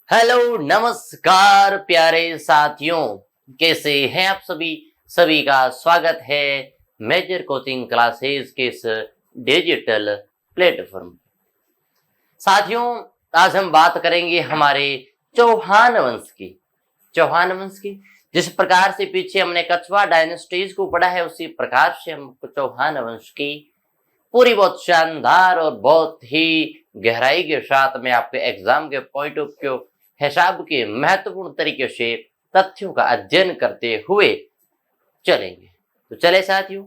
Hello नमस्कार प्यारे साथियों, कैसे हैं आप सभी। सभी का स्वागत है मेजर कोचिंग क्लासेस के इस डिजिटल प्लेटफॉर्म। साथियों, आज हम बात करेंगे हमारे चौहान वंश की। चौहान वंश की जिस प्रकार से पीछे हमने कछवा डायनेस्टीज को पढ़ा है, उसी प्रकार से हम चौहान वंश की पूरी बहुत शानदार और बहुत ही गहराई के साथ में आपके एग्जाम के पॉइंट ऑफ व्यू हिसाब के महत्वपूर्ण तरीके से तथ्यों का अध्ययन करते हुए चलेंगे। तो चले साथियों,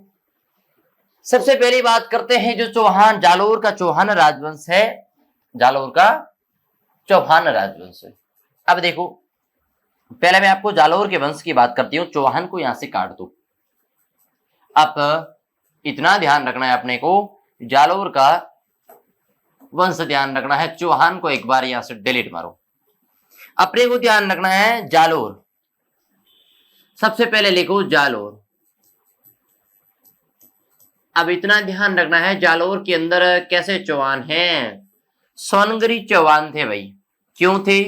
सबसे पहली बात करते हैं जो चौहान जालोर का चौहान राजवंश है। जालोर का चौहान राजवंश है। अब देखो, पहले मैं आपको जालोर के वंश की बात करती हूँ। चौहान को यहां से काट दो। अब इतना ध्यान रखना है अपने को, जालोर का वंश ध्यान रखना है। चौहान को एक बार यहां से डिलीट मारो। अपने को ध्यान रखना है जालोर। सबसे पहले लिखो जालोर। अब इतना ध्यान रखना है, जालोर के अंदर कैसे चौहान हैं? सोनगरी चौहान थे भाई। क्यों थे?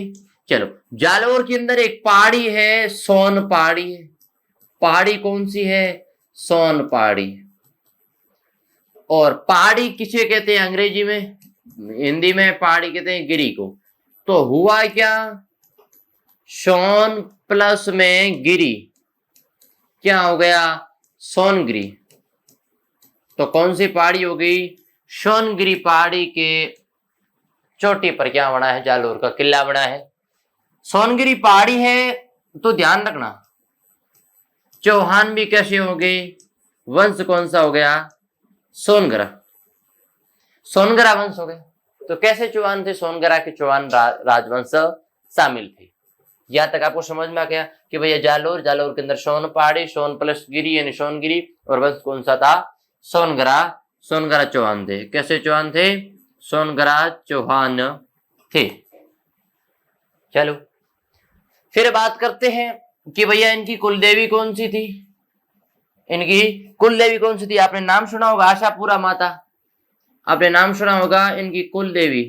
चलो, जालोर के अंदर एक पहाड़ी है, सोन पहाड़ी है। पहाड़ी कौन सी है? सोन पहाड़ी। और पहाड़ी किसे कहते हैं अंग्रेजी में? हिंदी में पहाड़ी कहते हैं गिरी को। तो हुआ क्या? सोन प्लस में गिरी क्या हो गया? सोनगिरी। तो कौन सी पहाड़ी हो गई? सोनगिरी पहाड़ी के चोटी पर क्या बना है? जालोर का किला बना है। सोनगिरी पहाड़ी है तो ध्यान रखना, चौहान भी कैसे हो गए? वंश कौन सा हो गया? सोनगरा। सोनगरा वंश हो गया। तो कैसे चौहान थे? सोनगरा के चौहान राजवंश शामिल थे। यहां तक आपको समझ में आ गया कि भैया जालोर, जालोर के अंदर सोन पहाड़ी, सोन प्लस गिरी यानी सोनगिरी, और वंश कौन सा था? सोनगरा। सोनगरा चौहान थे। कैसे चौहान थे? सोनगरा चौहान थे। चलो, फिर बात करते हैं कि भैया इनकी कुलदेवी कौन सी थी। इनकी कुलदेवी कौन सी थी? आपने नाम सुना होगा, आशापुरा माता। आपने नाम सुना होगा इनकी कुलदेवी।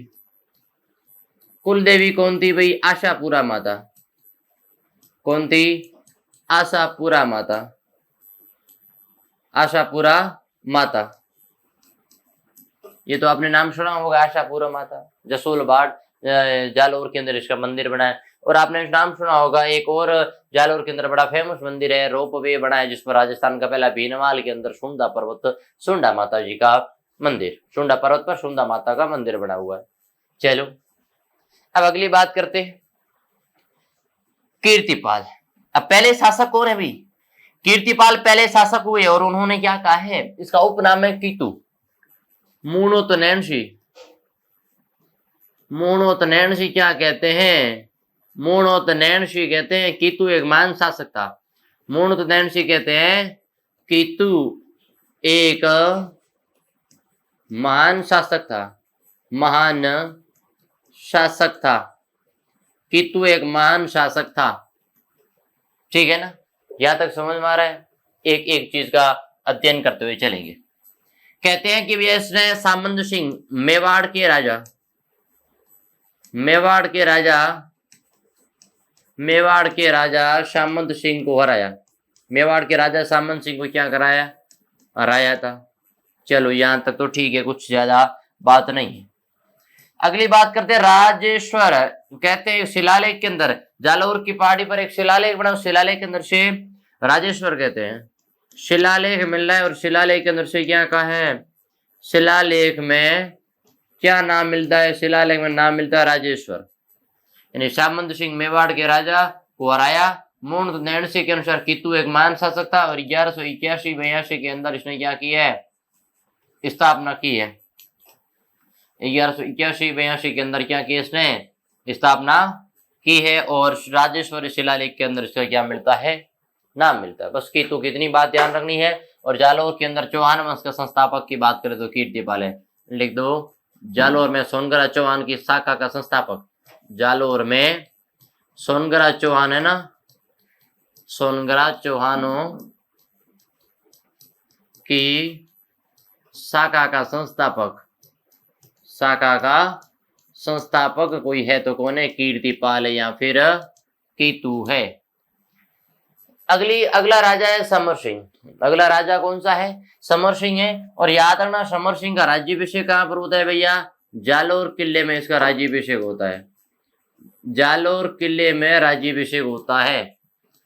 कुलदेवी कौन थी भाई? आशापुरा माता। कौन थी? आशापुरा माता। आशापुरा माता, ये तो आपने नाम सुना होगा, आशापुरा माता। जसोल बाढ़ जालोर के अंदर इसका मंदिर बना है। और आपने नाम सुना होगा एक और जालोर के अंदर बड़ा फेमस मंदिर है, रोपवे बना है, जिस पर राजस्थान का पहला भीनमाल के अंदर सुंडा पर्वत, सुंडा माता जी का मंदिर, सुंडा पर्वत पर सुंडा माता का मंदिर बना हुआ है। चलो, अब अगली बात करते हैं कीर्तिपाल। अब पहले शासक कौन है भाई? कीर्तिपाल पहले शासक हुए और उन्होंने क्या कहा है? इसका उपनाम है कीतु। मूणोतनैणसी। मूणोतनैणसी क्या कहते हैं? मूणोतनैणसी कहते हैं कीतु एक महान शासक था। मूणोतनैणसी कहते हैं कीतु एक महान शासक था। महान शासक था। कीतु एक महान शासक था। ठीक है ना? यहां तक समझ में आ रहा है? एक एक चीज का अध्ययन करते हुए चलेंगे। कहते हैं कि इसने सामंत सिंह, मेवाड़ के राजा, मेवाड़ के राजा, मेवाड़ के राजा सामंत सिंह को हराया। मेवाड़ के राजा सामंत सिंह को क्या कराया? हराया था। चलो, यहां तक तो ठीक है, कुछ ज्यादा बात नहीं है। अगली बात करते हैं राजेश्वर। कहते हैं शिलालेख के अंदर, जालोर की पहाड़ी पर एक शिलालेख बना, शिलालेख के अंदर से राजेश्वर कहते हैं। शिलालेख मिल रहा है और शिलालेख के अंदर से क्या कहा है? शिलालेख में क्या नाम मिलता है? शिलालेख में नाम मिलता है राजेश्वर। यानी सामंत सिंह मेवाड़ के राजा को हराया। मूणोतनैणसी के अनुसार कीतु एक महान शासक था और 1181-82 के अंदर इसने क्या किया है? स्थापना की है। 1181-82 के अंदर क्या किया इसने? स्थापना की है। और राजेश्वरी शिलालेख के अंदर इसका क्या मिलता है? नाम मिलता है। बस कीतु की इतनी बात ध्यान रखनी है। और जालोर के अंदर चौहान वंश का संस्थापक की बात करें तो कीर्तिपाल है। लिख दो, जालोर में सोनगरा चौहान की शाखा का संस्थापक। जालोर में सोनगरा चौहान है ना, सोनगरा चौहानों की शाखा का संस्थापक, शाखा का संस्थापक कोई है तो कौन है? कीर्तिपाल या फिर कीतु है। अगला राजा है समर सिंह। अगला राजा कौन सा है? समर सिंह है। और याद रखना समर सिंह का राज्याभिषेक कहाँ पर होता है भैया? जालोर किले में इसका राज्याभिषेक होता है। जालोर किले में राज्याभिषेक होता है।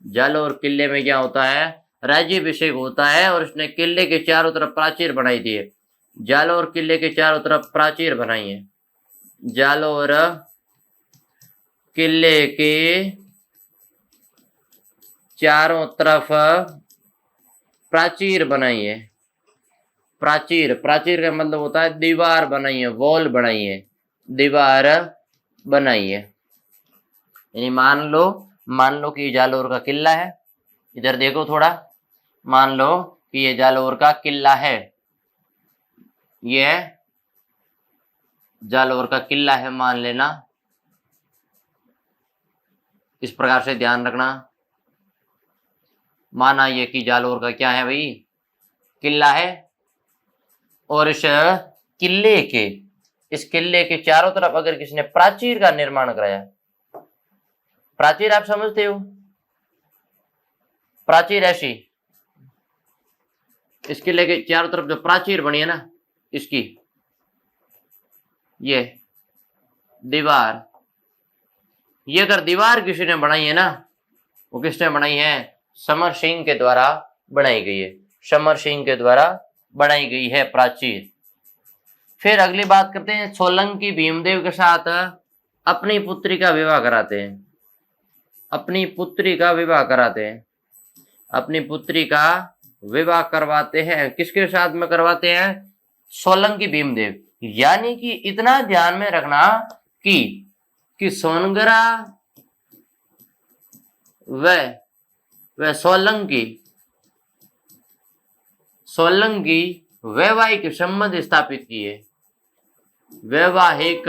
जालोर किले में क्या होता है? राज्याभिषेक होता है। और इसने किले के चारों तरफ प्राचीर बनाई थी। जालोर किले के चारों तरफ प्राचीर बनाई है। जालोर किले के चारों तरफ प्राचीर बनाई है। प्राचीर का मतलब होता है दीवार बनाई है, वॉल बनाई है, दीवार बनाई है। यानी मान लो कि ये जालोर का किला है। इधर देखो थोड़ा, मान लो कि ये जालोर का किला है, ये जालोर का किला है मान लेना। इस प्रकार से ध्यान रखना, माना ये कि जालोर का क्या है भाई? किला है। और इस किले के चारों तरफ अगर किसी ने प्राचीर का निर्माण कराया, प्राचीर आप समझते हो, प्राचीर ऐसी इस किले के चारों तरफ जो प्राचीर बनी है ना, इसकी ये दीवार, ये अगर दीवार किसी ने बनाई है ना, वो किसने बनाई है? समर सिंह के द्वारा बनाई गई है। समर सिंह के द्वारा बनाई गई है प्राचीर। फिर अगली बात करते हैं, सोलंकी भीमदेव के साथ अपनी पुत्री का विवाह कराते हैं। अपनी पुत्री का विवाह कराते हैं। अपनी पुत्री का विवाह करवाते हैं। किसके साथ में करवाते हैं? सोलंकी भीमदेव। यानी कि इतना ध्यान में रखना कि सोनगरा व सोलंकी वैवाहिक संबंध स्थापित किए। वैवाहिक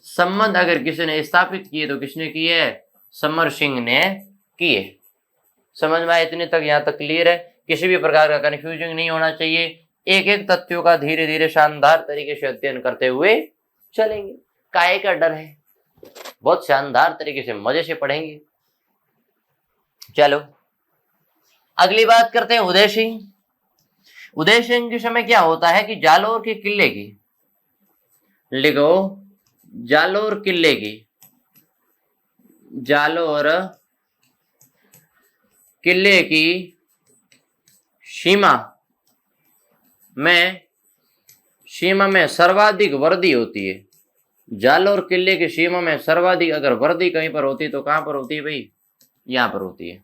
संबंध अगर किसी ने स्थापित किए तो किसने किए? समर सिंह ने किए। समझ में आया? इतने तक, यहाँ तक क्लियर है? किसी भी प्रकार का कंफ्यूजन नहीं होना चाहिए। एक एक तथ्यों का धीरे धीरे शानदार तरीके से अध्ययन करते हुए चलेंगे। काहे का डर है? बहुत शानदार तरीके से मजे से पढ़ेंगे। चलो अगली बात करते हैं उदय सिंह। उदय सिंह के समय क्या होता है कि जालोर के किले की, लिखो जालोर किले की, जालोर किले की सीमा में सर्वाधिक वर्दी होती है। जालोर किले की सीमा में सर्वाधिक अगर वर्दी कहीं पर होती है तो कहां पर होती है भाई? यहां पर होती है।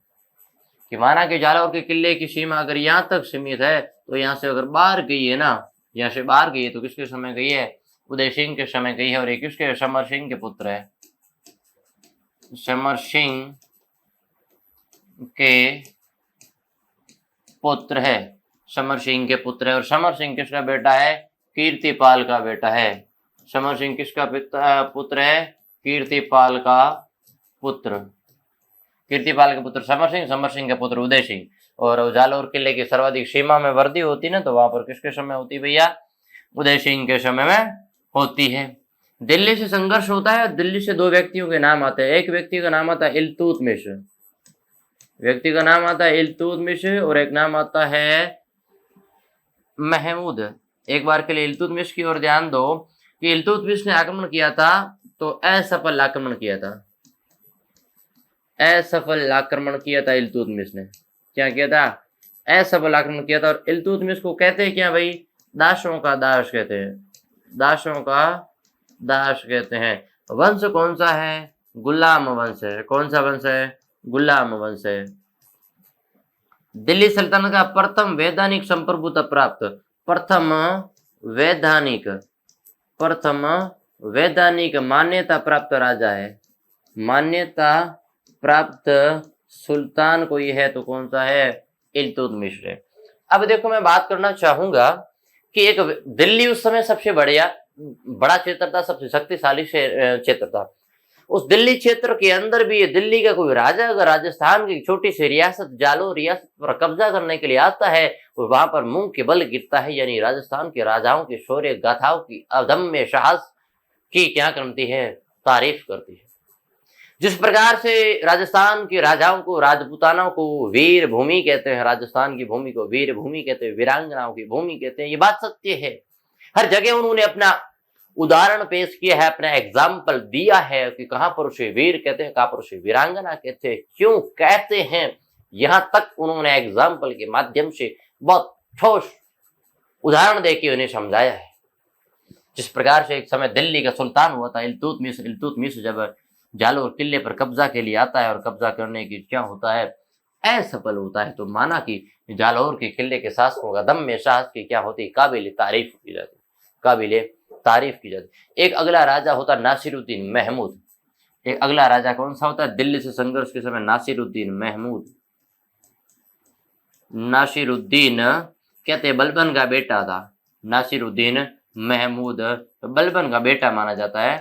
कि माना कि जालोर के किले की सीमा अगर यहां तक सीमित है तो यहां से अगर बाहर गई है ना, यहां से बाहर गई है तो किसके समय गई है? उदय सिंह के समय गई है। और ये किसके? समर सिंह के पुत्र है। समर सिंह के पुत्र है। समर सिंह के पुत्र है। और समर सिंह किसका बेटा है? कीर्तिपाल का बेटा है। समर सिंह किसका पुत्र है? कीर्तिपाल का पुत्र। कीर्तिपाल के पुत्र समर सिंह के पुत्र उदय सिंह। और जालोर किले की सर्वाधिक सीमा में वर्दी होती है ना, तो वहां पर किसके समय होती है भैया? उदय सिंह के समय में होती है। दिल्ली से संघर्ष होता है। दिल्ली से दो व्यक्तियों के नाम आते हैं। एक व्यक्ति का नाम आता है इल्तुतमिश, व्यक्ति का नाम आता है इल्तुतमिश, और एक नाम आता है महमूद। एक बार के लिए इल्तुतमिश की ओर ध्यान दो कि इल्तुतमिश ने आक्रमण किया था तो असफल आक्रमण किया था। असफल आक्रमण किया था इल्तुतमिश ने। क्या किया था? असफल आक्रमण किया था। और इल्तुतमिश को कहते हैं क्या भाई? दासों का दास कहते हैं। दासों का दास कहते हैं। वंश कौन सा है? गुलाम वंश है। कौन सा वंश है? गुलाम वंश है। दिल्ली सल्तनत का प्रथम वैधानिक संप्रभुता प्राप्त, प्रथम वैधानिक मान्यता प्राप्त राजा है। मान्यता प्राप्त सुल्तान कोई है तो कौन सा है? इल्तुतमिश है। अब देखो मैं बात करना चाहूंगा कि एक दिल्ली उस समय सबसे बड़ा क्षेत्र था, सबसे शक्तिशाली क्षेत्र था। उस दिल्ली क्षेत्र के अंदर भी ये दिल्ली का कोई राजा अगर राजस्थान की छोटी सी रियासत जालोर रियासत पर कब्जा करने के लिए आता है तो वहां पर मुंह के बल गिरता है। यानी राजस्थान के राजाओं की शौर्य गाथाओं की अदम्य साहस की क्या करती है, तारीफ करती है। जिस प्रकार से राजस्थान के राजाओं को, राजपूतानाओं को वीर भूमि कहते हैं, राजस्थान की भूमि को वीर भूमि कहते हैं, वीरांगनाओं की भूमि कहते हैं, ये बात सत्य है। हर जगह उन्होंने अपना उदाहरण पेश किया है, अपना एग्जाम्पल दिया है कि कहां पर उसे वीर कहते हैं, कहां पर उसे वीरांगना कहते हैं, क्यों कहते हैं, यहां तक उन्होंने एग्जाम्पल के माध्यम से बहुत ठोस उदाहरण देके उन्हें समझाया है। जिस प्रकार से एक समय दिल्ली का सुल्तान हुआ था इल्तुतमिश जब जालोर किले पर कब्जा के लिए आता है और कब्जा करने की क्या होता है, असफल होता है, तो माना कि जालौर के किले के शासकों का दम में साहस की क्या होती, काबिल तारीफ की जाती, काबिल तारीफ की जाती। एक अगला राजा होता नासिरुद्दीन महमूद। एक अगला राजा कौन सा होता है, दिल्ली से संघर्ष के समय नासिरुद्दीन महमूद। नासिरुद्दीन कहते बलबन का बेटा था, नासिरुद्दीन महमूद बलबन का बेटा माना जाता है।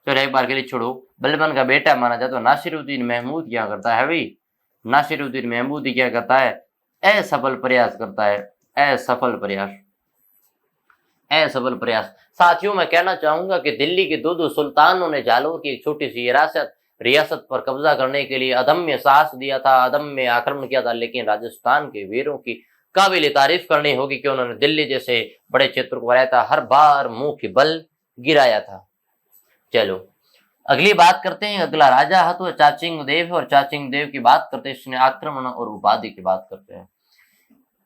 चलो एक बार के लिए छोड़ो, बलबन का बेटा माना जाता है। नासिरुद्दीन महमूद क्या करता है भाई, नासिरुद्दीन महमूद क्या करता है, असफल प्रयास करता है, असफल प्रयास, असफल प्रयास। साथियों मैं कहना चाहूंगा कि दिल्ली के दो सुल्तानों ने जालोर की एक छोटी सी रियासत पर कब्जा करने के लिए अदम्य साहस दिया था, अदम्य आक्रमण किया था, लेकिन राजस्थान के वीरों की काबिल तारीफ करनी होगी कि उन्होंने दिल्ली जैसे बड़े क्षेत्र को हराया था, हर बार मुंह की बल गिराया था। चलो अगली बात करते हैं, अगला राजा है तो चाचिंग देव, और चाचिंग देव की बात करते हैं, इसने आक्रमण और उपाधि की बात करते हैं।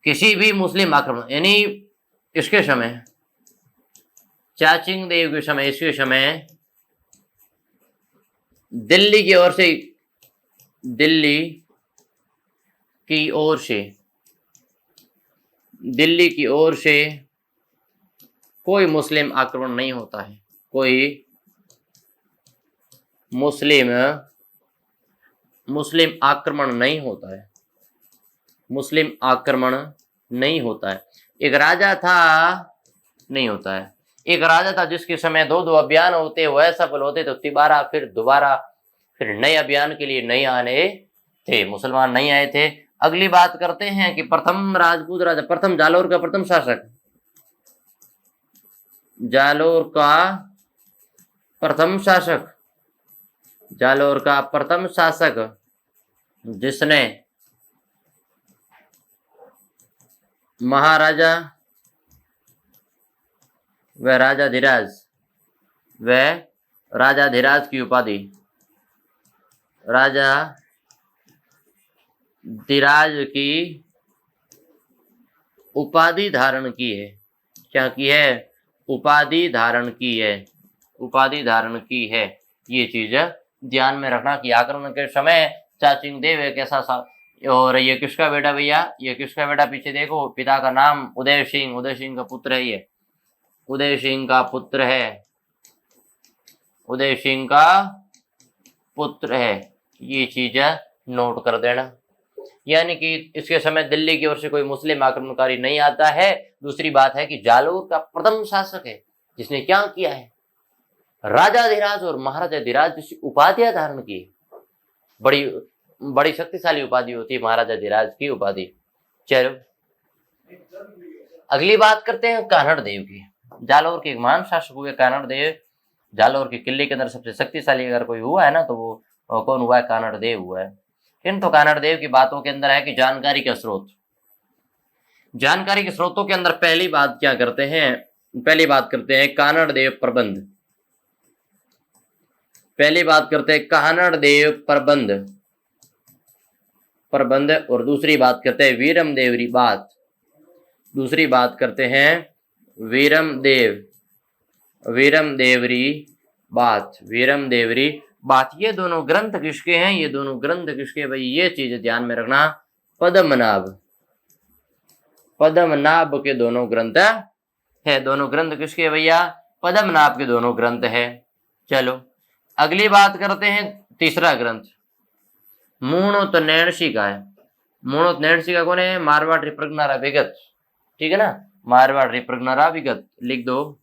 किसी भी मुस्लिम आक्रमण, यानी इसके समय चाचिंग देव के समय, इसके समय दिल्ली की ओर से, दिल्ली की ओर से, दिल्ली की ओर से कोई मुस्लिम आक्रमण नहीं होता है, कोई मुस्लिम आक्रमण नहीं होता है, मुस्लिम आक्रमण नहीं होता है। एक राजा था, नहीं होता है, एक राजा था जिसके समय दो अभियान होते, वह सफल होते तो तिबारा फिर दोबारा फिर नए अभियान के लिए नहीं आने थे, मुसलमान नहीं आए थे। अगली बात करते हैं कि प्रथम राजपूत राजा, प्रथम जालोर का प्रथम शासक, जालोर का प्रथम शासक, जालोर का प्रथम शासक जिसने महाराजा व राजाधिराज, वह राजाधिराज की उपाधि, राजा धीराज की उपाधि धारण की है। क्या की है, उपाधि धारण की है, उपाधि धारण की है। ये चीज ध्यान में रखना कि आक्रमण के समय चाचिंग देव एक ऐसा सा, और ये किसका बेटा भैया, ये किसका बेटा, पीछे देखो पिता का नाम उदय सिंह, उदय सिंह का पुत्र है, ये उदय सिंह का पुत्र है, उदय सिंह का पुत्र है। ये चीज नोट कर देना। यानी कि इसके समय दिल्ली की ओर से कोई मुस्लिम आक्रमणकारी नहीं आता है। दूसरी बात है कि जालोर का प्रथम शासक है जिसने क्या किया है, राजाधिराज और महाराजाधिराज जैसी उपाधियां धारण की। बड़ी बड़ी शक्तिशाली उपाधि होती है महाराजाधिराज की उपाधि। चलो अगली बात करते हैं कानड़ देव की। जालोर के एक महान शासक हुए कानड़ देव। जालोर के किले के अंदर सबसे शक्तिशाली अगर कोई हुआ है ना तो वो कौन हुआ है, कानड़ देव हुआ है। किंतु कानड़ देव की बातों के अंदर है कि जानकारी का स्रोत, जानकारी के स्रोतों के अंदर पहली बात क्या करते हैं, पहली बात करते हैं कानड़ देव प्रबंध, पहली बात करते हैं कानड़ देव प्रबंध, प्रबंध, और दूसरी बात करते हैं वीरम देवरी बात, दूसरी बात करते हैं वीरम देवरी बात, वीरम देवरी बात। ये दोनों ग्रंथ किसके हैं, ये दोनों ग्रंथ किसके भाई, ये चीज ध्यान में रखना। पद्मनाभ, पद्मनाभ के दोनों ग्रंथ है। दोनों ग्रंथ किसके भैया, पद्मनाभ के दोनों ग्रंथ है। चलो अगली बात करते हैं तीसरा ग्रंथ मूणोत्नैणसी का है। मूणोत्नैणसी का कौन है, मारवाड़ रिप्रगनारा विगत, ठीक है ना, मारवाड़ रिप्रगनारा विगत लिख दो,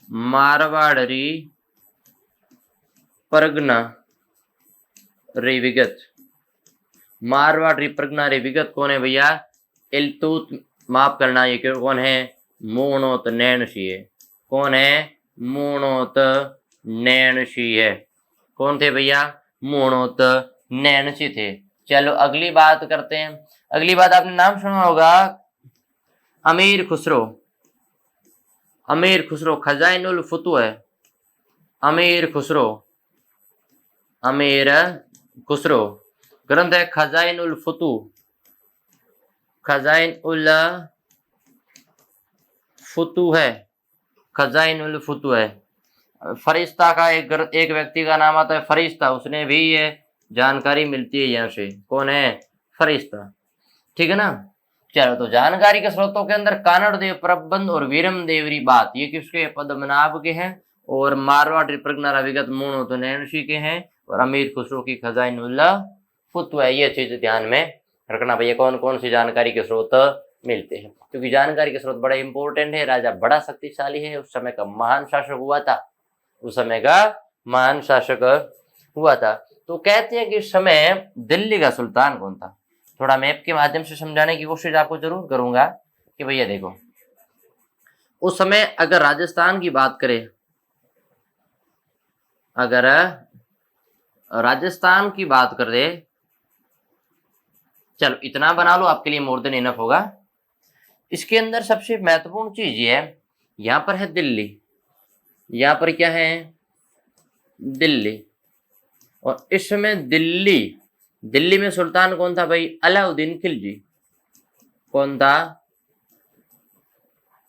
मारवाड़ी परगना रे विगत। मारवाड़ रिप्रगना रे विगत कौन है भैया, माफ करना, ये कौन है, मूणोत्नैणसी है। कौन है? मूणोत नैनशी है। कौन थे भैया? मूणोत नैनशी थे। चलो अगली बात करते हैं। अगली बात आपने नाम सुना होगा अमीर खुसरो। अमीर खुसरो खजाइनुल फुतू है। अमीर खुसरो, अमीर खुसरो ग्रंथ है खजाइन उल फुतू। खजाइन उल फुतू है, खजाइन उल फुतू है। फरिश्ता का एक व्यक्ति का नाम आता है फरिश्ता, उसने भी ये जानकारी मिलती है यहाँ से। कौन है? फरिश्ता। ठीक है ना। चलो तो जानकारी के स्रोतों के अंदर कानड़ देव प्रबंध और वीरम देवरी बात ये किसके? पद्मनाभ के हैं। और मारवाड़ी प्रज्ञा विगत मूणो तो नैनशी के हैं। और अमीर खुसरो की खजाइन उल्ला फुतू है। ये चीज ध्यान में रखना भैया, कौन कौन सी जानकारी के स्रोत मिलते हैं, क्योंकि जानकारी के स्रोत बड़ा इंपॉर्टेंट है। राजा बड़ा शक्तिशाली है, उस समय का महान शासक हुआ था, उस समय का महान शासक हुआ था। तो कहते हैं कि इस समय दिल्ली का सुल्तान कौन था? थोड़ा मैप के माध्यम से समझाने की कोशिश आपको जरूर करूंगा कि भैया देखो, उस समय अगर राजस्थान की बात करें, अगर राजस्थान की बात करें, चलो इतना बना लो आपके लिए मोर देन इनफ होगा। इसके अंदर सबसे महत्वपूर्ण चीज ये है, यहां पर है दिल्ली, यहां पर क्या है? दिल्ली। और इस समय दिल्ली में सुल्तान कौन था भाई? अलाउद्दीन खिलजी। कौन था?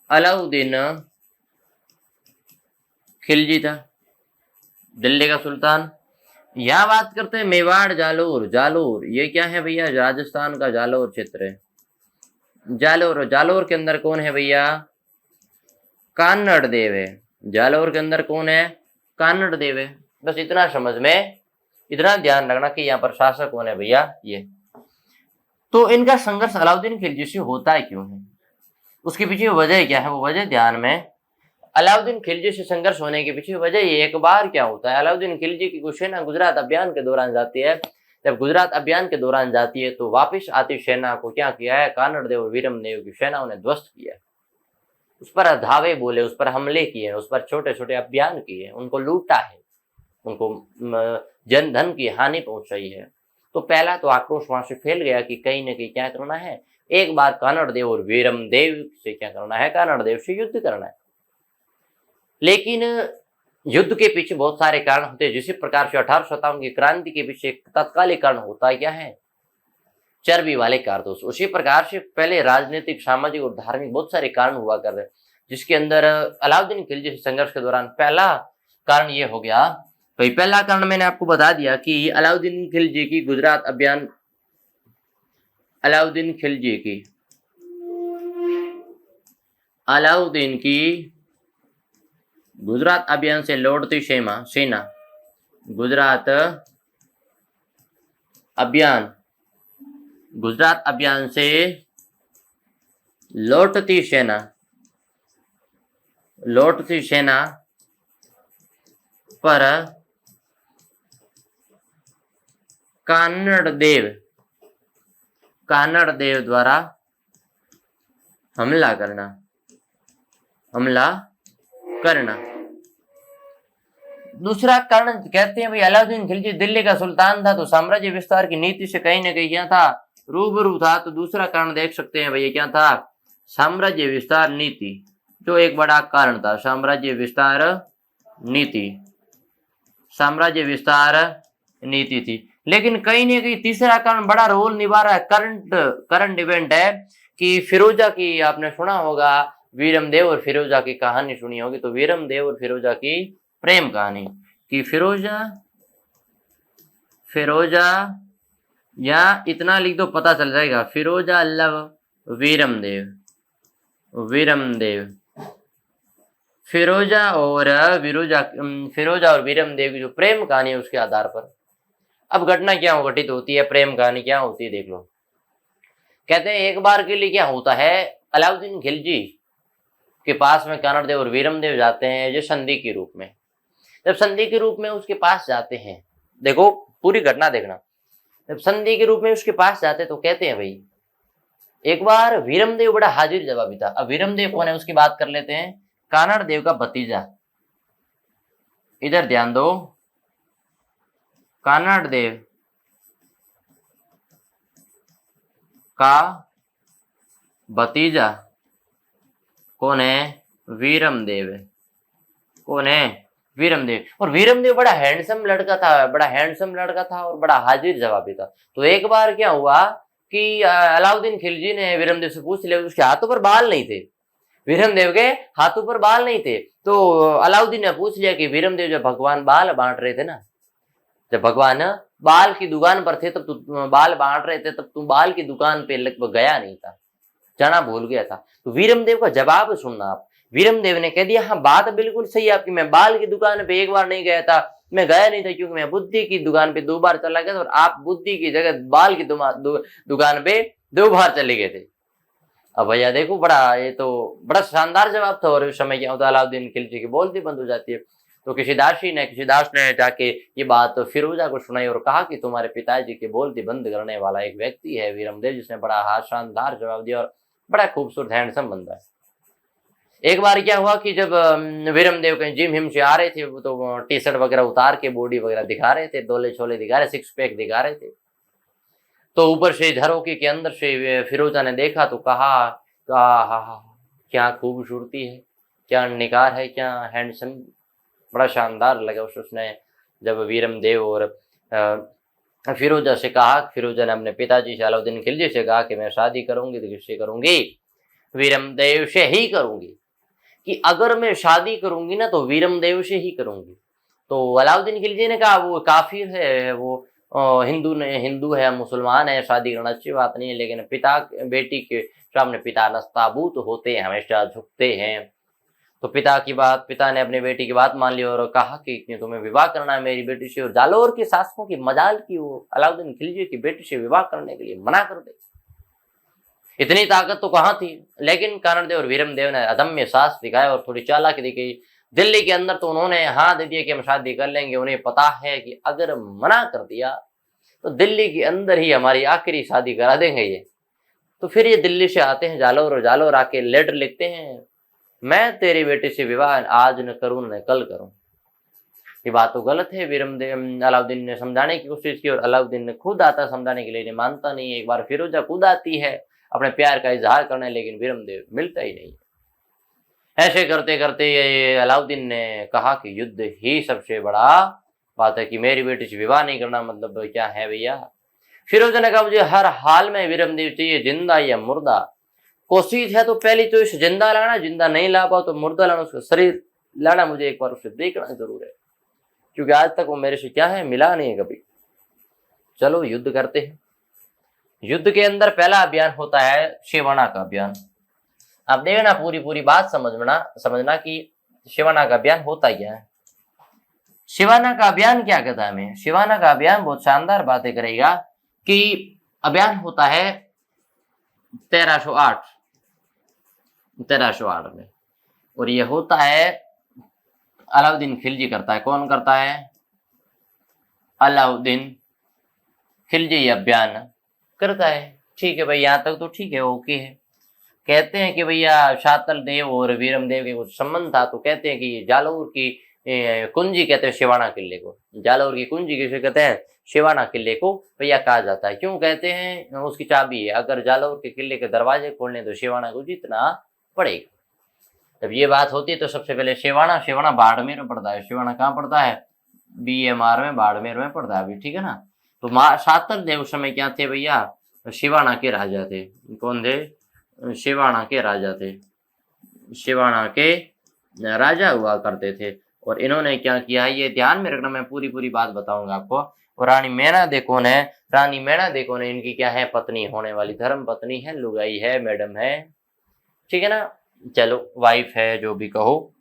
अलाउद्दीन खिलजी था दिल्ली का सुल्तान। यहां बात करते हैं मेवाड़ जालोर। जालोर ये क्या है भैया? राजस्थान का जालोर क्षेत्र है। जालोर के अंदर कौन है भैया? कान्नड़ देव है। जालोर के अंदर कौन है? कान्नड़ देव है। बस इतना समझ में, इतना ध्यान रखना कि यहाँ पर शासक कौन है भैया? ये। तो इनका संघर्ष अलाउद्दीन खिलजी से होता है क्यों है? उसके पीछे वजह क्या है? वो वजह ध्यान में, अलाउद्दीन खिलजी से संघर्ष होने के पीछे वजह ये एक बार क्या होता है, अलाउद्दीन खिलजी की सेना गुजरात अभियान के दौरान जाती है। जब गुजरात अभियान के दौरान जाती है तो वापस आती सेना को क्या किया है? कानड़ देव और वीरम देव की सेनाओं ने ध्वस्त किया है, उस पर धावे बोले, उस पर हमले किए, उस पर छोटे छोटे अभियान किए, उनको लूटा है, उनको जन धन की हानि पहुंचाई है। तो पहला तो आक्रोश वहां से फैल गया कि कहीं ना कहीं क्या करना है, एक बार कानड़ देव और वीरम देव से क्या करना है? कानड़ देव से युद्ध करना है। लेकिन युद्ध के पीछे बहुत सारे कारण होते हैं। जिस प्रकार से 1857 की क्रांति के पीछे तत्कालिक कारण होता है क्या है? चर्बी वाले कारतूस। उसी प्रकार से पहले राजनीतिक, सामाजिक और धार्मिक बहुत सारे कारण हुआ कर रहे, जिसके अंदर अलाउद्दीन खिलजी से संघर्ष के दौरान पहला कारण ये हो गया। तो पहला कारण मैंने आपको बता दिया कि अलाउद्दीन खिलजी की गुजरात अभियान, अलाउद्दीन खिलजी की, अलाउद्दीन की गुजरात अभियान से लौटती सेना, गुजरात अभियान, गुजरात अभियान से लौटती सेना पर कानड़ देव द्वारा हमला करना। दूसरा कारण कहते हैं भाई, अलाउद्दीन खिलजी दिल्ली का सुल्तान था तो साम्राज्य विस्तार की नीति से कहीं ना कहीं क्या था? रूबरू था। तो दूसरा कारण देख सकते हैं भैया क्या था? साम्राज्य विस्तार नीति, जो एक बड़ा कारण था। साम्राज्य विस्तार नीति थी। लेकिन कहीं ना कहीं तीसरा कारण बड़ा रोल निभा रहा है, करंट इवेंट है कि फिरोजा की, आपने सुना होगा वीरम देव और फिरोजा की कहानी सुनी होगी। तो वीरम देव और फिरोजा की प्रेम कहानी कि फिरोजा या इतना लिख दो पता चल जाएगा, फिरोजा लव वीरम देव। फिरोजा और वीरम देव की जो प्रेम कहानी है उसके आधार पर अब घटना क्या घटित होती है, प्रेम कहानी क्या होती है, देख लो। कहते हैं एक बार के लिए क्या होता है, अलाउद्दीन खिलजी के पास में कानड़ देव और वीरम देव जाते हैं जो संधि के रूप में। जब संधि के रूप में उसके पास जाते हैं, देखो पूरी घटना देखना, जब संधि के रूप में उसके पास जाते तो कहते हैं भाई, एक बार वीरम देव बड़ा हाजिर जवाबी था। अब वीरम देव कौन है उसकी बात कर लेते हैं कानड़ देव का भतीजा, इधर ध्यान दो, कानड़ देव का भतीजा कौन है? वीरमदेव है। कौन है? वीरमदेव। और वीरमदेव बड़ा हैंडसम लड़का था, बड़ा हैंडसम लड़का था और बड़ा हाजिर जवाबी था। तो एक बार क्या हुआ कि अलाउद्दीन खिलजी ने वीरमदेव से पूछ लिया, उसके हाथों पर बाल नहीं थे, वीरमदेव के हाथों पर बाल नहीं थे। तो अलाउद्दीन ने पूछ लिया कि वीरमदेव जब भगवान बाल बांट रहे थे ना, जब भगवान बाल की दुकान पर थे तब तू बाल बांट रहे थे, तब तू बाल की दुकान पे लगभग गया नहीं था, जाना भूल गया था। तो वीरमदेव का जवाब सुनना आप। वीरमदेव ने कह दिया, हाँ बात बिल्कुल सही है आपकी, मैं बाल की दुकान पे एक बार नहीं गया था, मैं गया नहीं था क्योंकि मैं बुद्धि की दुकान पे 2 बार चला गया था और आप बुद्धि की जगह बाल की दुकान पे 2 बार चले गए थे। अब भैया देखो, बड़ा ये तो बड़ा शानदार जवाब था। और उस समय क्या होता, अलाउद्दीन खिलजी की बोलती बंद हो जाती है। तो किसी दास ने जाके ये बात फिरोजा को सुनाई और कहा कि तुम्हारे पिताजी की बोलती बंद करने वाला एक व्यक्ति है वीरमदेव, जिसने बड़ा शानदार जवाब दिया और बड़ा खूबसूरत हैंडसम बंदा है। एक बार क्या हुआ कि जब वीरमदेव कहीं जिम हिम से आ रहे थे, तो टी शर्ट वगैरह उतार के बॉडी वगैरह दिखा रहे थे, डोले छोले दिखा रहे, 6 पैक दिखा रहे थे। तो ऊपर से झरोके के अंदर से फिरोजा ने देखा तो कहा, क्या खूबसूरती है, क्या निगार है, क्या हैंडसम, बड़ा शानदार लगा उसने। जब वीरमदेव और फिरोजा से कहा, फिरोजा ने अपने पिताजी से अलाउद्दीन खिलजी से कहा कि मैं शादी करूंगी तो किससे करूंगी? वीरमदेव से ही करूंगी, कि अगर मैं शादी करूंगी ना तो वीरमदेव से ही करूंगी। तो अलाउद्दीन खिलजी ने कहा वो काफिर है, वो हिंदू है, मुसलमान है, शादी करना अच्छी बात नहीं है, लेकिन पिता बेटी के सामने पिता नस्ताबूत होते हैं, हमेशा झुकते हैं। तो पिता ने अपनी बेटी की बात मान ली और कहा कि तुम्हें विवाह करना है मेरी बेटी से। और जालौर के शासकों की मजाल की वो अलाउद्दीन खिलजी की बेटी से विवाह करने के लिए मना कर दे, इतनी ताकत तो कहाँ थी। लेकिन कानड़देव और वीरमदेव ने अदम्य साहस दिखाया और थोड़ी चालाकी दिखाई। दिल्ली के अंदर तो उन्होंने हाँ दे दिया कि हम शादी कर लेंगे। उन्हें पता है कि अगर मना कर दिया तो दिल्ली के अंदर ही हमारी आखिरी शादी करा देंगे ये। तो फिर ये दिल्ली से आते हैं जालौर, और जालौर आके लेटर लिखते हैं, मैं तेरी बेटी से विवाह आज न करूं न कल करूं। ये बात तो गलत है। वीरमदेव अलाउद्दीन ने समझाने की कोशिश की और अलाउद्दीन ने खुद आता समझाने के लिए, मानता नहीं। एक बार फिरोजा खुद आती है अपने प्यार का इजहार करने, लेकिन वीरमदेव मिलता ही नहीं। ऐसे करते करते ये अलाउद्दीन ने कहा कि युद्ध ही सबसे बड़ा बात है, कि मेरी बेटी से विवाह नहीं करना मतलब क्या है भैया। फिरोजा ने कहा मुझे हर हाल में वीरमदेव चाहिए, जिंदा या मुर्दा। कोशिश है तो पहली चॉइस जिंदा लाना, जिंदा नहीं ला पाओ तो मुर्दा लाना, उसका शरीर लाना, मुझे एक बार उसे देखना जरूर है, क्योंकि आज तक वो मेरे से क्या है मिला नहीं है कभी। चलो युद्ध करते हैं। युद्ध के अंदर पहला अभियान होता है शेवाना का अभियान। आप देखना पूरी बात समझना कि शेवाना का अभियान होता क्या है। शेवाना का अभियान क्या कहता है हमें? शेवाना का अभियान बहुत शानदार बातें करेगा कि अभियान होता है 1308 में, और ये होता है अलाउद्दीन खिलजी करता है। कौन करता है? अलाउद्दीन खिलजी अभियान करता है। ठीक है भाई, यहाँ तक तो ठीक है, ओके है। कहते हैं कि भैया शातल देव और वीरमदेव के कुछ संबंध था, तो कहते हैं कि जालौर की कुंजी कहते हैं शिवाना किले को। जालौर की कुंजी किसे कहते हैं? शिवाना किले को भैया कहा जाता है। क्यों कहते हैं? उसकी चाबी है, अगर जालौर के किले के दरवाजे खोलने तो शिवाना को जीतना पड़ेगा। जब ये बात होती है तो सबसे पहले शिवाना बाड़मेर में पड़ता है। शिवाना कहाँ पड़ता है? BMR में, बाड़मेर में पड़ता है अभी, ठीक है ना। तो शातल देव उस समय क्या थे भैया? शिवाना के राजा थे। कौन थे? शिवाना के राजा थे। शिवाना के राजा हुआ करते थे। और इन्होंने क्या किया है ये ध्यान में रखना, मैं पूरी बात बताऊंगा आपको। और रानी मैनादेवी कौन है? रानी मैनादेवी कौन है? इनकी क्या है? पत्नी होने वाली, धर्म पत्नी है, लुगाई है, मैडम है, ठीक है ना। चलो वाइफ है, जो भी कहो।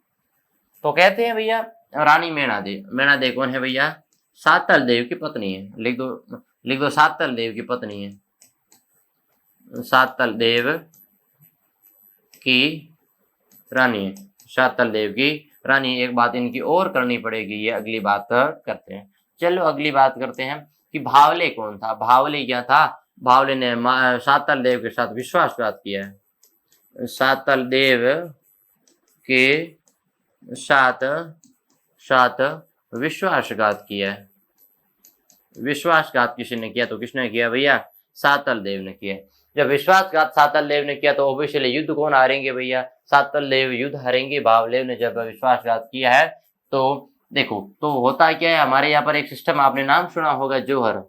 तो कहते हैं भैया रानी मैनादेवी कौन है भैया? शातल देव की पत्नी है। लिख दो शातल देव की पत्नी है। शातल देव की रानी है, शातल देव की रानी। एक बात इनकी और करनी पड़ेगी, ये अगली बात करते हैं। चलो अगली बात करते हैं कि भावले कौन था? भावले क्या था? भावले ने शातल देव के साथ विश्वासघात किया है। शातल देव के साथ साथ विश्वासघात किया है। विश्वासघात किसने किया? तो किसने किया भैया? सातल देव ने किया। जब विश्वासघात सातल देव ने किया तो ऑब्वियसली युद्ध कौन हारेंगे भैया? सातल देव युद्ध हारेंगे। भावलेव ने जब विश्वासघात किया है तो देखो, तो होता क्या है हमारे यहाँ पर एक सिस्टम, आपने नाम सुना होगा जोहर,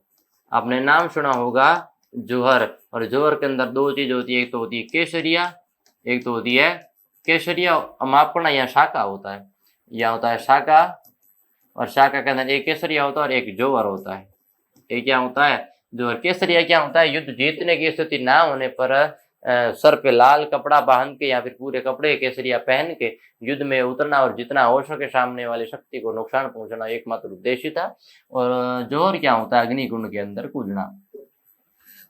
आपने नाम सुना होगा जोहर। और जोहर के अंदर दो चीज होती है, एक तो होती है केसरिया, एक तो होती है केसरिया। माफ करना, यहाँ शाखा होता है, यहाँ होता है शाखा, और शाखा के अंदर एक केसरिया होता है और एक जोहर होता है। ये क्या होता है? जोहर। केसरिया क्या होता है? युद्ध जीतने की स्थिति ना होने पर सर पे लाल कपड़ा बांध के या फिर पूरे कपड़े केसरिया पहन के युद्ध में उतरना और जितना हो सके सामने वाली शक्ति को नुकसान पहुंचाना एकमात्र उद्देश्य था। और जोहर क्या होता है? अग्निकुंड के अंदर कूदना।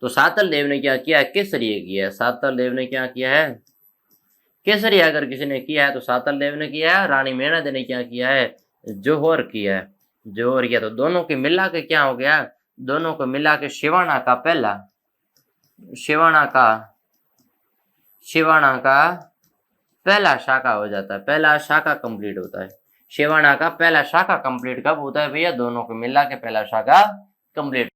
तो सातल देव ने क्या किया? केसरिया किया। सातल देव ने क्या किया है? केसरिया अगर किसी ने किया है तो सातल देव ने किया है। रानी मेणादेवी ने क्या किया है? जोहर किया है। जोहर किया। तो दोनों के मिला के क्या हो गया? दोनों को मिला के शिवाना का पहला, शिवाना का पहला शाखा हो जाता है। पहला शाखा कंप्लीट होता है। शिवाना का पहला शाखा कंप्लीट कब होता है भैया? दोनों को मिला के पहला शाखा कंप्लीट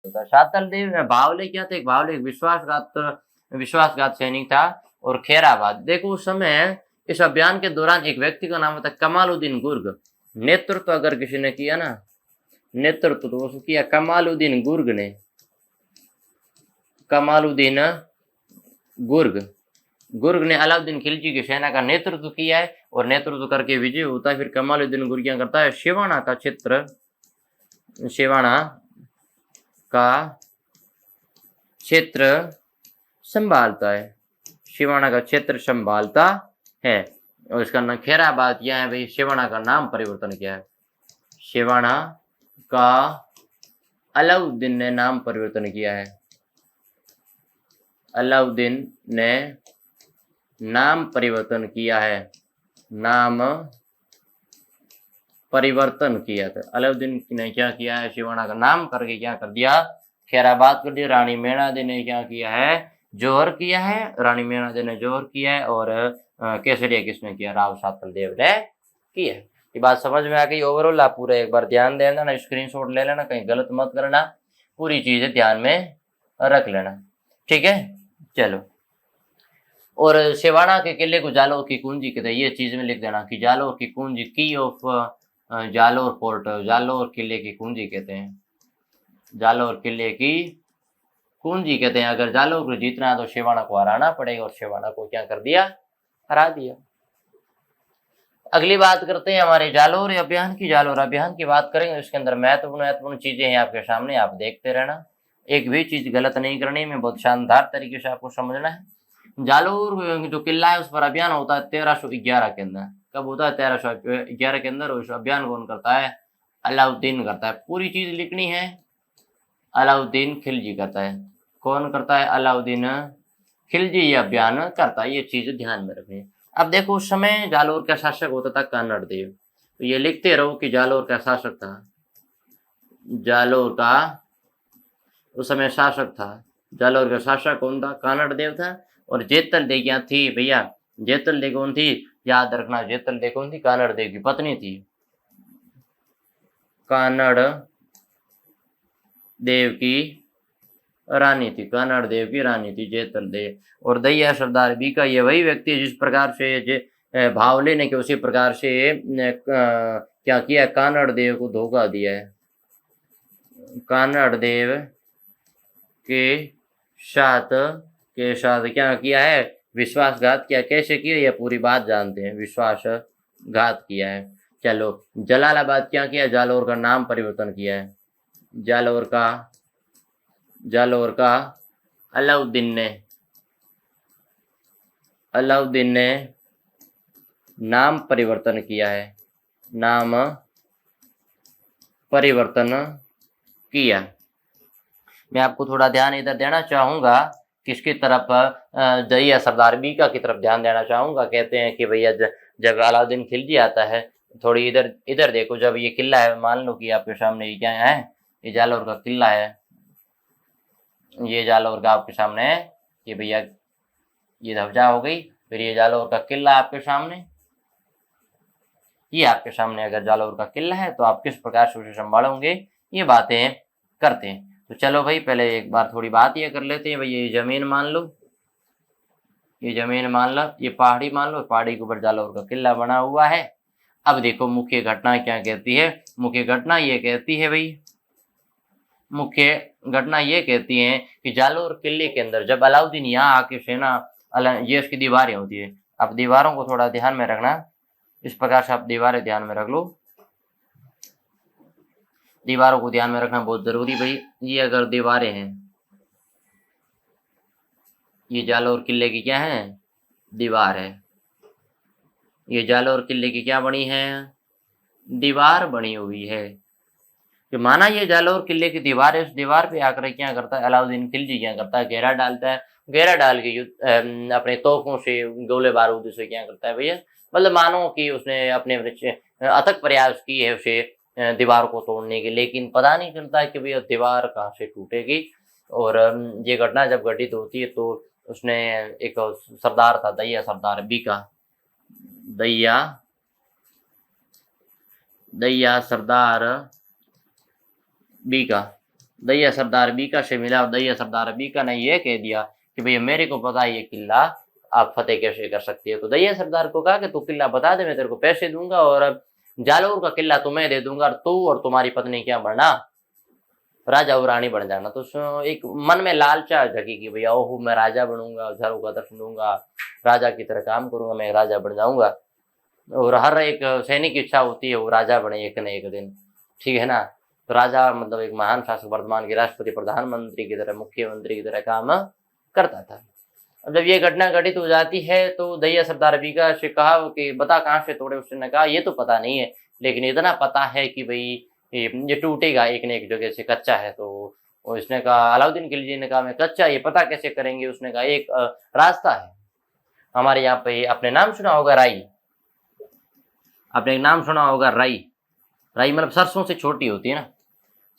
होता है। सातल देव में भावले क्या थे? भावले एक विश्वासघात सैनिक था। और खैराबाद, देखो उस समय इस अभियान के दौरान एक व्यक्ति का नाम होता है कमालुद्दीन गुर्ग। नेतृत्व अगर किसी ने किया ना, नेतृत्व तो उसको किया कमालुद्दीन गुर्ग ने। कमालुद्दीन गुर्ग ने अलाउद्दीन खिलजी की सेना का नेतृत्व किया है और नेतृत्व करके विजय होता है। फिर कमालुद्दीन गुर्ग क्या करता है? शिवाना का क्षेत्र संभालता है। शिवाना का क्षेत्र संभालता है। और इसका नाम खैराबाद किया है भाई। शिवाना का नाम परिवर्तन किया है। शिवाना का अलाउद्दीन ने नाम परिवर्तन किया है। अलाउद्दीन ने नाम परिवर्तन किया है। नाम परिवर्तन किया था। अलाउद्दीन ने क्या किया है? शिवाना का नाम करके क्या कर दिया? खैराबाद कर दिया। रानी मेणादेवी ने क्या किया है? जोहर किया है। रानी मेणादेवी ने जोहर किया है। और केसरिया किसने किया? राव सातल देव ने किया। ये बात समझ में आ गई? ओवरऑल आप पूरा एक बार ध्यान देना ना, स्क्रीनशॉट ले लेना, कहीं गलत मत करना, पूरी चीजें ध्यान में रख लेना, ठीक है। चलो, और शिवाना के किले को जालोर की कुंजी कहते हैं। ये चीज में लिख देना कि जालोर की कुंजी, की ऑफ जालोर फोर्ट, जालोर किले की कुंजी कहते हैं। जालोर किले की कुंजी कहते हैं। अगर जालोर को जीतना है तो शिवाना को हराना पड़ेगा, और शिवाना को क्या कर दिया? हरा दिया। अगली बात करते हैं हमारे जालोर अभियान की। जालोर अभियान की बात करेंगे, इसके अंदर महत्वपूर्ण चीजें हैं आपके सामने, आप देखते रहना, एक भी चीज गलत नहीं करनी में, बहुत शानदार तरीके से आपको समझना है। जालोर जो किला है उस पर अभियान होता है 1311 के अंदर। कब होता है? 1311 के अंदर। उस अभियान कौन करता है? अलाउद्दीन करता है। पूरी चीज लिखनी है, अलाउद्दीन खिलजी करता है। कौन करता है? अलाउद्दीन खिलजी ये अभियान करता है। ये चीज ध्यान में रखनी है। अब देखो, उस समय जालोर का शासक होता था कानड़ देव। तो ये लिखते रहो कि जालोर का शासक था, जालोर का उस समय शासक था। जालोर का शासक कौन था? कानड़ देव था। और जेतल देव क्या थी भैया? जेतल देव कौन थी? याद रखना, जेतल देव कौन थी? कानड़ देव की पत्नी थी। कानड़ देव की रानी थी। कानड़ देव की रानी थी जेतल देव। और दैया सरदार बी का ये वही व्यक्ति है जिस प्रकार से भावले ने उसी प्रकार से क्या किया? कानड़ देव को धोखा दिया है। कानड़ देव के साथ क्या किया है? विश्वासघात किया। कैसे किया? यह पूरी बात जानते हैं। विश्वासघात किया है। चलो, जलालाबाद क्या किया? जालोर का नाम परिवर्तन किया है। जालोर का अलाउद्दीन ने नाम परिवर्तन किया है। नाम परिवर्तन किया। मैं आपको थोड़ा ध्यान इधर देना चाहूंगा, किसकी तरफ? दैया सरदार बीका की तरफ ध्यान देना चाहूंगा। कहते हैं कि भैया जब अलाउद्दीन खिलजी आता है, थोड़ी इधर देखो। जब ये किला है, मान लो कि आपके सामने ये क्या है? ये जालोर का किला है। ये जालोर का आपके सामने है। ये भैया ये ध्वजा हो गई। फिर ये जालोर का किला आपके सामने। ये आपके सामने अगर जालौर का किला है तो आप किस प्रकार से उसे संभालोगे, ये बातें करते हैं। तो चलो भाई पहले एक बार थोड़ी बात ये कर लेते हैं। भाई ये जमीन मान लो, ये जमीन मान लो, ये पहाड़ी मान लो, पहाड़ी के ऊपर जालौर का किला बना हुआ है। अब देखो मुख्य घटना क्या कहती है। मुख्य घटना ये कहती है भाई, मुख्य घटना ये कहती है कि जालौर किले के अंदर जब अलाउद्दीन यहाँ आके सेना, ये उसकी दीवारें होती है। अब दीवारों को थोड़ा ध्यान में रखना, इस प्रकार से आप दीवारें ध्यान में रख लो, दीवारों को ध्यान में रखना बहुत जरूरी भाई। ये अगर दीवारें हैं, ये जालौर किले की क्या है, दीवार है। ये जालौर किले की क्या बनी है, दीवार बनी हुई है। कि माना ये जालौर किले की दीवार है, उस दीवार पे आकर क्या करता है अलाउद्दीन खिलजी, क्या करता है घेरा डालता है। घेरा डाल के अपने तोपों से, गोले बारूद से क्या करता है भैया, मतलब मानो कि उसने अपने अथक प्रयास की है उसे दीवार को तोड़ने की, लेकिन पता नहीं चलता है कि भैया दीवार कहाँ से टूटेगी। और ये घटना जब घटित होती है तो उसने एक सरदार था, दैया सरदार बीका, दैया सरदार बीका, दैया सरदार बीका से मिला और दैया सरदार बीका ने यह कह दिया कि भैया मेरे को पता है ये किला आप फतेह कैसे कर सकती है। तो दैया सरदार को कहा कि तू किला बता दे, मैं तेरे को पैसे दूंगा और जालौर का किला तुम्हें दे दूंगा, और तू और तुम्हारी पत्नी क्या बनना, राजा और रानी बन जाना। तो एक मन में लालचा जगी कि भैया ओहो मैं राजा बनूंगा, झाड़ू का दर्शन दूंगा, राजा की तरह काम करूंगा, मैं राजा बन जाऊंगा। और हर एक सैनिक की इच्छा होती है वो राजा बने एक न एक दिन, ठीक है ना। तो राजा मतलब एक महान शासक, वर्तमान के राष्ट्रपति प्रधानमंत्री की तरह, मुख्यमंत्री की तरह काम करता था। अब जब ये घटना घटित हो जाती है तो दैया सरदार बीका से कहा कि बता कहाँ से तोड़े। उसने कहा ये तो पता नहीं है, लेकिन इतना पता है कि भाई ये टूटेगा एक न एक जगह से, कच्चा है। तो उसने कहा, अलाउद्दीन खिलजी ने कहा मैं कच्चा ये पता कैसे करेंगे। उसने कहा एक रास्ता है हमारे यहाँ पे, आपने नाम सुना होगा राई, आपने एक नाम सुना होगा राई। राई मतलब सरसों से छोटी होती है ना,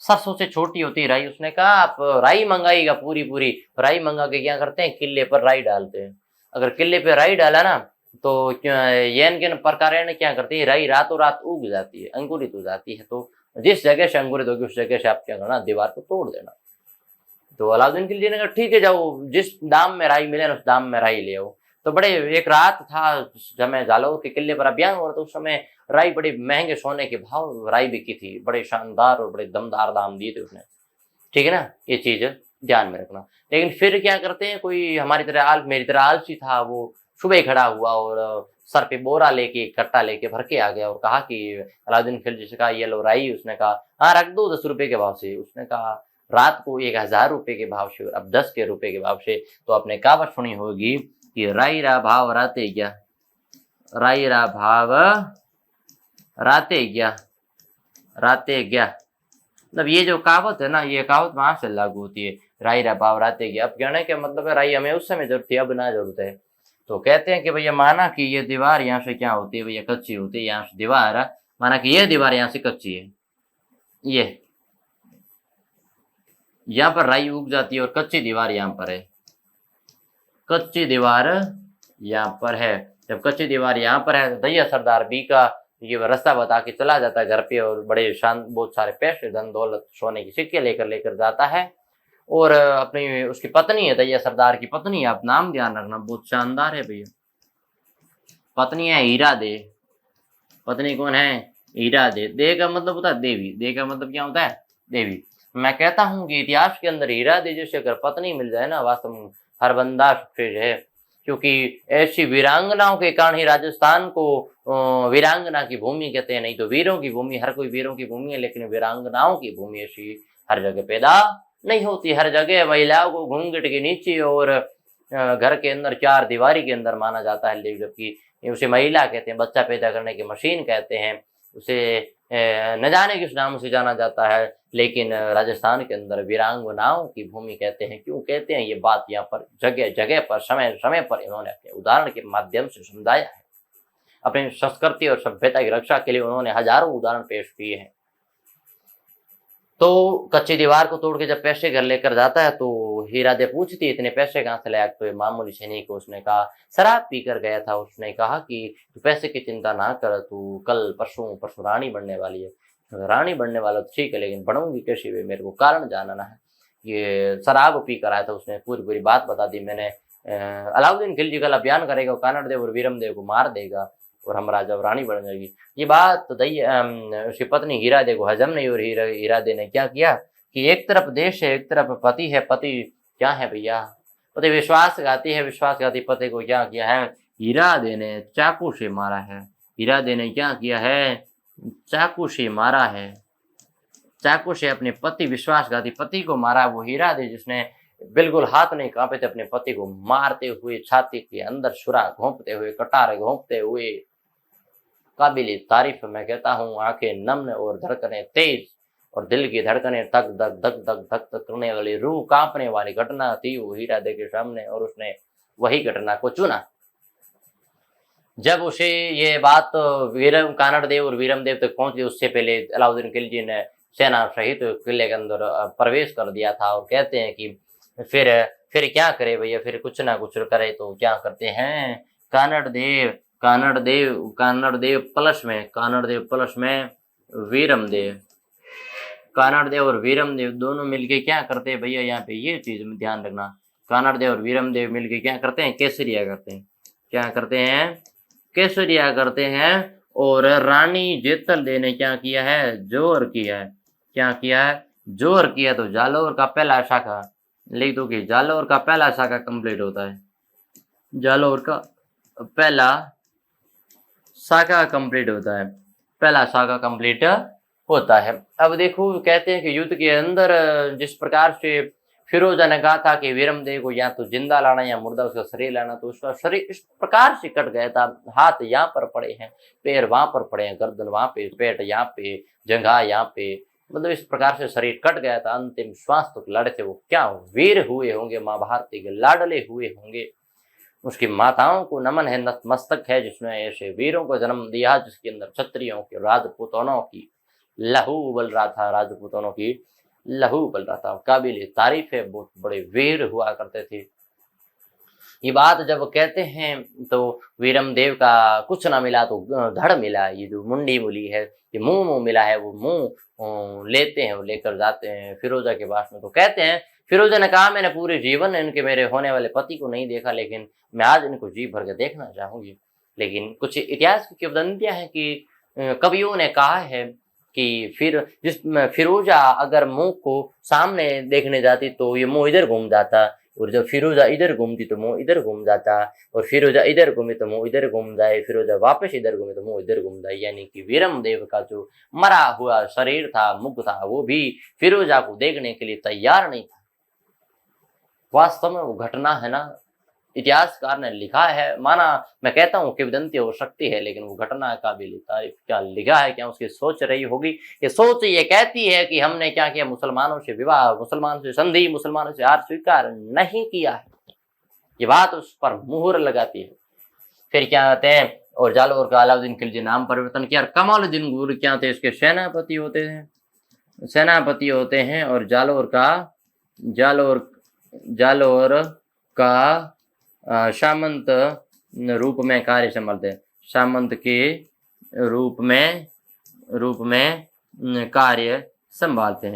सरसों से छोटी होती है राई। उसने कहा आप राई मंगाइएगा, पूरी पूरी राई मंगा के क्या करते हैं किले पर राई डालते हैं। अगर किले पे राई डाला ना तो येन के प्रकार क्या करती है, राई रातों रात उग जाती है, अंकुरित हो जाती है। तो जिस जगह से अंकुरित होगी उस जगह से आप क्या करना, दीवार को तोड़ देना। तो अलाउद्दीन खिलजी ने कहा ठीक है जाओ, जिस दाम में राई मिले ना उस दाम में राई ले आओ। तो बड़े एक रात था जब मैं जालौर के किले पर अभियान हो रहा था, उस समय राई बड़े महंगे सोने के भाव राई बिकी थी, बड़े शानदार और बड़े दमदार दाम दिए थे उसने, ठीक है ना। ये चीज ध्यान में रखना। लेकिन फिर क्या करते हैं, कोई हमारी तरह मेरी तरह आलसी था, वो सुबह खड़ा हुआ और सर पे बोरा लेके कट्टा लेके भर के आ गया और कहा कि अलाउद्दीन खिलजी से कहा ये लो राई। उसने कहा हाँ रख दो 10 रुपए के भाव से। उसने कहा रात को 1000 रुपए के भाव से, अब 10 के रुपए के भाव से। तो आपने कहावत सुनी होगी कि राई रा भाव राते क्या, राई रा भाव राते क्या, राते क्या। मतलब ये जो कहावत है ना, ये कहावत वहां से लागू होती है, राई रा भाव राते क्या। अब कहने का मतलब है राई हमें उस समय जरूरत थी, अब ना जरूरत है। तो कहते हैं कि भैया माना कि ये दीवार यहाँ से क्या होती है भैया, कच्ची होती है। यहाँ से दीवार, माना कि ये दीवार यहाँ से कच्ची है, ये यहाँ पर राई उग जाती है और कच्ची दीवार यहाँ पर है, कच्ची दीवार यहाँ पर है। जब कच्ची दीवार यहाँ पर है तो दैया सरदार बीका ये रास्ता बता के चला जाता है घर पे, और बड़े शान बहुत सारे पैसे धन दौलत सोने की सिक्के लेकर जाता है। और अपनी उसकी पत्नी है, दैया सरदार की पत्नी, आप नाम ध्यान रखना बहुत शानदार है भैया। पत्नी है हीरा दे, पत्नी कौन है, हीरा दे। दे का मतलब होता है देवी, दे का मतलब क्या होता है, देवी। मैं कहता हूँ कि इतिहास के अंदर हीरा दे जैसे अगर पत्नी मिल जाए ना, वास्तव में हर बंदा सक्सेस है। क्योंकि ऐसी वीरांगनाओं के कारण ही राजस्थान को वीरांगना की भूमि कहते हैं। नहीं तो वीरों की भूमि, हर कोई वीरों की भूमि है, लेकिन वीरांगनाओं की भूमि ऐसी हर जगह पैदा नहीं होती। हर जगह महिलाओं को घूंघट के नीचे और घर के अंदर चार दीवारी के अंदर माना जाता है, जबकि उसे महिला कहते हैं, बच्चा पैदा करने की मशीन कहते हैं, उसे न जाने किस नाम से जाना जाता है। लेकिन राजस्थान के अंदर वीरांगनाओं की भूमि कहते हैं। क्यों कहते हैं, ये बात यहाँ पर जगह जगह पर समय समय पर इन्होंने अपने उदाहरण के माध्यम से समझाया है। अपनी संस्कृति और सभ्यता की रक्षा के लिए उन्होंने हजारों उदाहरण पेश किए हैं। तो कच्ची दीवार को तोड़ के जब पैसे घर लेकर जाता है तो हीरादे पूछती इतने पैसे कहाँ से लाया, तो ये मामूली सैनिक को उसने कहा शराब पीकर गया था। उसने कहा कि तू पैसे की चिंता ना कर, तू कल परसों परसों रानी बनने वाली है। रानी बनने वाला तो ठीक है, लेकिन बनूंगी कैसी वे, मेरे को कारण जानना है। ये शराब पी कर आया था। उसने पूरी पूरी बात बता दी। मैंने अलाउद्दीन खिलजी कल अभियान करेगा, कानड़ देव और वीरम देव को मार देगा और हमारा जब रानी बन जाएगी। ये बात उसकी पत्नी हीरादे को हजम नहीं, और हीरादे ने क्या किया कि एक तरफ देश है, एक तरफ पति है। पति क्या है भैया, पति विश्वासघाती है। विश्वासघाती पति को क्या किया है, हीरादे ने चाकू से मारा है। हीरादे ने क्या किया है, चाकू से मारा है। चाकू से अपने पति, विश्वासघाती पति को मारा। वो हीरादे जिसने बिल्कुल हाथ नहीं कांपे थे अपने पति को मारते हुए, छाती के अंदर छुरा घोंपते हुए, कटारे घोंपते हुए। काबिल तारीफ मैं कहता हूँ, आंखें नम और धड़कनें तेज और दिल की धड़कनें धक धक धक धक धक धक करने वाली, रूह कांपने वाली घटना थी वो हीरादे के सामने, और उसने वही घटना को चुना। जब उसे ये बात वीरम कानड़ देव और वीरम देव तक पहुंची, उससे पहले अलाउद्दीन खिलजी ने सेना सहित किले के अंदर प्रवेश कर दिया था। और कहते हैं कि फिर क्या करे भैया, फिर कुछ ना कुछ करे। तो क्या करते हैं, कानड़ देव प्लस में वीरम देव, कानड़ देव और वीरम देव दोनों मिलके क्या करते हैं भैया, यहाँ पे ये चीज में ध्यान रखना। कानड़ देव और वीरम देव मिलके क्या करते हैं, केसरिया करते हैं। क्या करते हैं, केसरिया करते हैं। और रानी जेतल दे ने क्या किया है, जोर किया है। क्या किया है, जोर किया। तो जालौर का पहला शाखा लिख दो कि जालौर का पहला शाखा कंप्लीट होता है। जालौर का पहला शाखा कंप्लीट होता है, पहला शाखा कंप्लीट होता है। अब देखो, कहते हैं कि युद्ध के अंदर जिस प्रकार से फिरोजा ने कहा था कि वीरम देव को या तो जिंदा लाना या मुर्दा उसका शरीर लाना, तो उसका शरीर इस प्रकार से कट गया था। हाथ यहाँ पर पड़े हैं, पैर वहां पर पड़े हैं, गर्दन वहां पे, पेट यहाँ पे, जंघा यहाँ पे, मतलब इस प्रकार से शरीर कट गया था। अंतिम श्वास तक लड़े थे। वो क्या वीर हुए होंगे, माँ भारती के लाडले हुए होंगे। उसकी माताओं को नमन है, नतमस्तक है, जिसने ऐसे वीरों को जन्म दिया, जिसके अंदर क्षत्रियों के, राजपूतों की लहू उबल रहा था, राजपूतों की लहू उबल रहा था। काबिल तारीफ है, बहुत बड़े वीर हुआ करते थे। ये बात जब कहते हैं तो वीरम देव का कुछ ना मिला तो धड़ मिला। ये जो मुंडी बोली है, ये मुंह मिला है, वो मुंह लेते हैं, वो लेकर जाते हैं फिरोजा के पास में। तो कहते हैं फिरोजा ने कहा, मैंने पूरे जीवन इनके मेरे होने वाले पति को नहीं देखा, लेकिन मैं आज इनको जी भर के देखना चाहूंगी। लेकिन कुछ इतिहास की किंवदंतियां हैं कि कवियों ने कहा है कि फिरोजा अगर मुंह को सामने देखने जाती तो ये मुंह इधर घूम जाता, और जब फिरोजा इधर घूमती तो मुंह इधर घूम जाता, और फिरोजा इधर घूमे तो मुंह इधर घूम जाए, फिरोजा वापस इधर घूमे तो मुंह इधर घूम जाए। यानी कि वीरम देव का जो मरा हुआ शरीर था, मुख था, वो भी फिरोजा को देखने के लिए तैयार नहीं था। वास्तव में वो घटना है ना, इतिहासकार ने लिखा है, माना मैं कहता हूँ किंवदंती हो सकती है, लेकिन वो घटना काबिल तारीफ। क्या लिखा है, क्या उसकी सोच रही होगी। ये सोच ये कहती है कि हमने क्या किया, मुसलमानों से विवाह, मुसलमानों से संधि, मुसलमानों से हार स्वीकार नहीं किया है। ये बात उस पर मुहर लगाती है। फिर क्या कहते हैं, और जालौर का अलाउद्दीन खिलजी नाम परिवर्तन किया। कमालुद्दीन गुल क्या थे, इसके सेनापति होते हैं, और जालौर का सामंत रूप में कार्य संभालते हैं। सामंत के रूप में कार्य संभालते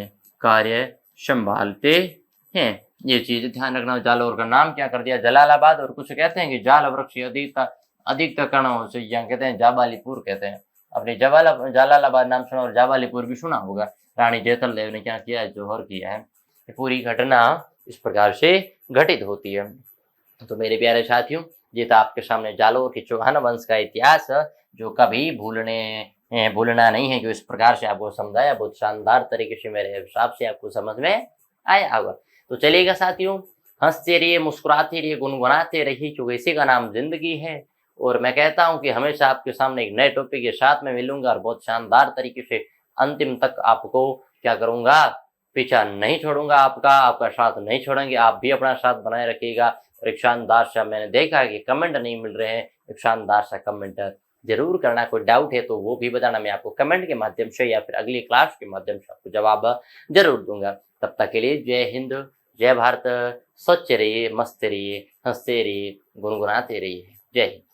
हैं। ये चीज ध्यान रखना। जालौर का नाम क्या कर दिया, जलालाबाद। और कुछ कहते हैं कि जाल वृक्ष अधिकतर कणों से, यहाँ कहते हैं जाबालीपुर कहते हैं। अपने जलालाबाद नाम सुना और जाबालीपुर भी सुना होगा। रानी जेतल देव ने क्या किया है, जोहर किया है। पूरी घटना इस प्रकार से घटित होती है। तो मेरे प्यारे साथियों, ये था आपके सामने जालौर के चौहान वंश का इतिहास, जो कभी भूलना नहीं है। जो इस प्रकार से आपको समझाया, बहुत शानदार तरीके से मेरे हिसाब से आपको समझ में आया होगा। तो चलिएगा साथियों, हंसते रहिए, मुस्कुराते रहिए, गुनगुनाते रहिए, क्योंकि इसी का नाम जिंदगी है। और मैं कहता हूँ कि हमेशा आपके सामने एक नए टॉपिक के साथ में मिलूंगा, और बहुत शानदार तरीके से अंतिम तक आपको क्या करूंगा, पीछा नहीं छोड़ूंगा, आपका साथ नहीं छोड़ेंगे। आप भी अपना साथ बनाए रखिएगा। और एक शानदार सा, मैंने देखा है कि कमेंट नहीं मिल रहे हैं, एक शानदार सा कमेंट जरूर करना। कोई डाउट है तो वो भी बताना, मैं आपको कमेंट के माध्यम से या फिर अगली क्लास के माध्यम से आपको जवाब जरूर दूंगा। तब तक के लिए जय हिंद, जय भारत। स्वच्छ रहिए, मस्त रहिए, हंसते रहिए, गुनगुनाते रहिए। जय हिंद।